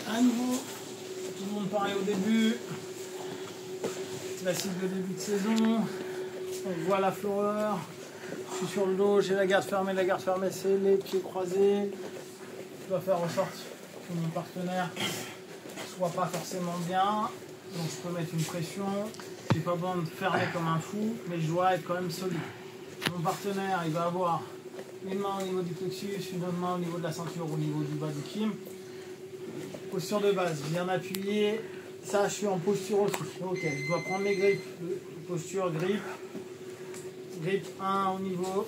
À nouveau, tout le monde pareil au début. Classique de début de saison. On voit la floreur. Je suis sur le dos, j'ai la garde fermée. La garde fermée, c'est les pieds croisés. Je dois faire en sorte que mon partenaire soit pas forcément bien. Donc je peux mettre une pression. J'ai pas besoin de fermer comme un fou, mais je dois être quand même solide. Mon partenaire, il va avoir une main au niveau du plexus, une autre main au niveau de la ceinture, au niveau du bas du kim. Posture de base, bien appuyé. Ça, je suis en posture aussi. Ok, je dois prendre mes grippes. Posture grippe. Grippe 1 au niveau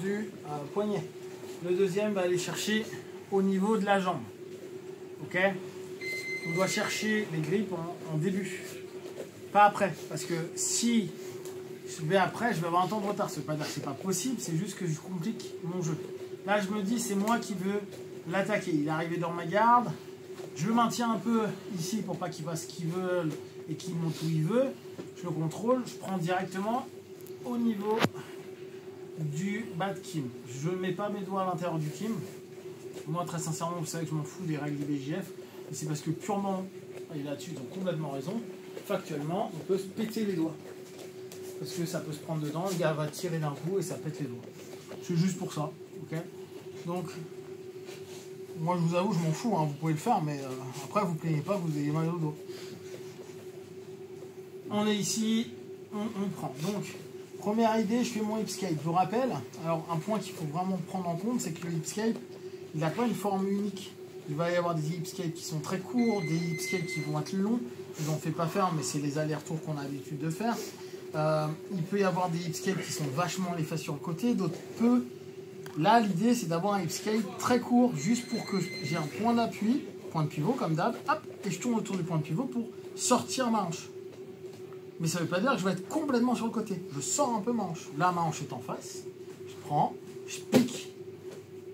du poignet. Le deuxième va aller chercher au niveau de la jambe. Ok? On doit chercher les grippes en début. Pas après. Parce que si je vais après, je vais avoir un temps de retard. Ça veut pas dire que c'est pas possible, c'est juste que je complique mon jeu. Là, je me dis, c'est moi qui veux l'attaquer. Il est arrivé dans ma garde. Je le maintiens un peu ici pour pas qu'il fasse ce qu'il veut et qu'il monte où il veut. Je le contrôle. Je prends directement au niveau du bas de kim. Je ne mets pas mes doigts à l'intérieur du kim. Moi, très sincèrement, vous savez que je m'en fous des règles du BJF. Et c'est parce que purement, et là-dessus, ils ont complètement raison, factuellement, on peut se péter les doigts. Parce que ça peut se prendre dedans, le gars va tirer d'un coup et ça pète les doigts. C'est juste pour ça. Ok. Donc, moi, je vous avoue, je m'en fous. Hein, vous pouvez le faire, mais après, vous ne plaignez pas que vous ayez mal au dos. On est ici, on prend. Donc, première idée, je fais mon hip scape. Je vous rappelle, alors un point qu'il faut vraiment prendre en compte, c'est que le hip scape, il n'a pas une forme unique. Il va y avoir des hip scapes qui sont très courts, des hip scapes qui vont être longs. Je n'en fais pas faire, mais c'est les allers-retours qu'on a l'habitude de faire. Il peut y avoir des hip scapes qui sont vachement les fesses sur le côté, d'autres peu. Là, l'idée, c'est d'avoir un hip scape très court, juste pour que j'ai un point d'appui, point de pivot comme d'hab, hop, et je tourne autour du point de pivot pour sortir ma hanche. Mais ça ne veut pas dire que je vais être complètement sur le côté. Je sors un peu ma hanche. Là, ma hanche est en face. Je prends, je pique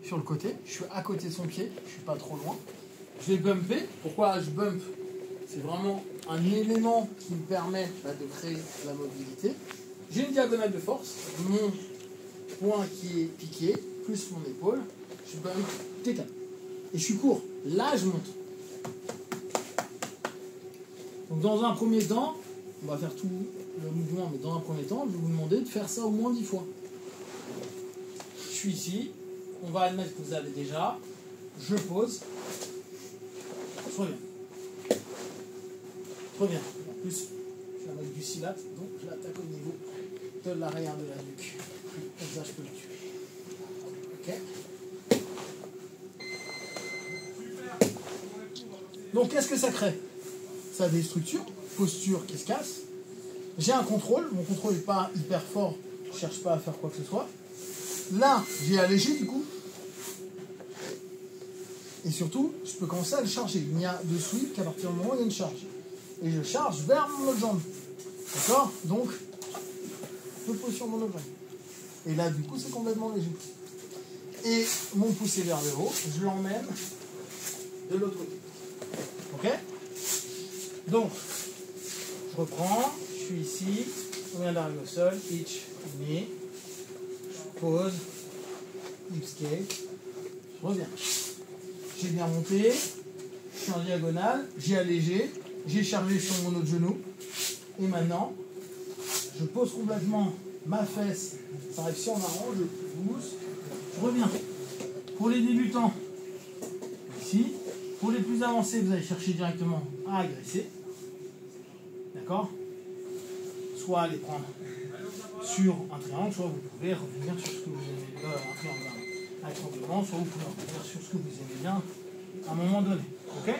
sur le côté. Je suis à côté de son pied. Je ne suis pas trop loin. Je vais bumper. Pourquoi je bump? C'est vraiment un élément qui me permet de créer de la mobilité. J'ai une diagonale de force. Mon point qui est piqué, plus mon épaule. Je bump, T4. Et je suis court. Là, je monte. Donc, dans un premier temps, on va faire tout le mouvement, mais dans un premier temps, je vais vous demander de faire ça au moins 10 fois. Je suis ici, on va admettre que vous avez déjà, je pose, je reviens. Je reviens. En plus, je vais mettre du silate, donc je l'attaque au niveau de l'arrière de la nuque. Comme ça, je peux le tuer. Ok. Donc, qu'est-ce que ça crée? Ça a des structures, posture qui se casse. J'ai un contrôle, mon contrôle n'est pas hyper fort, je ne cherche pas à faire quoi que ce soit. Là, j'ai allégé du coup. Et surtout, je peux commencer à le charger. Il n'y a de sweep qu'à partir du moment où il y a une charge. Et je charge vers mon autre jambe. D'accord? Donc, je pose sur mon autre jambe. Et là, du coup, c'est complètement léger. Et mon poussé vers le haut, je l'emmène de l'autre côté. Ok? Donc, je reprends, je suis ici, on vient d'arriver au sol, hitch, knee, je pose, hip scape, je reviens. J'ai bien monté, je suis en diagonale, j'ai allégé, j'ai chargé sur mon autre genou, et maintenant, je pose complètement ma fesse, ça arrive si on arrange, je pousse, je reviens. Pour les débutants, ici, pour les plus avancés, vous allez chercher directement à agresser. D'accord? Soit les prendre sur un triangle, soit vous pouvez revenir sur ce que vous aimez, un triangle, un étranglement, soit vous pouvez revenir sur ce que vous aimez bien à un moment donné. Ok?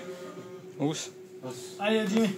Ous. Allez, Jimmy.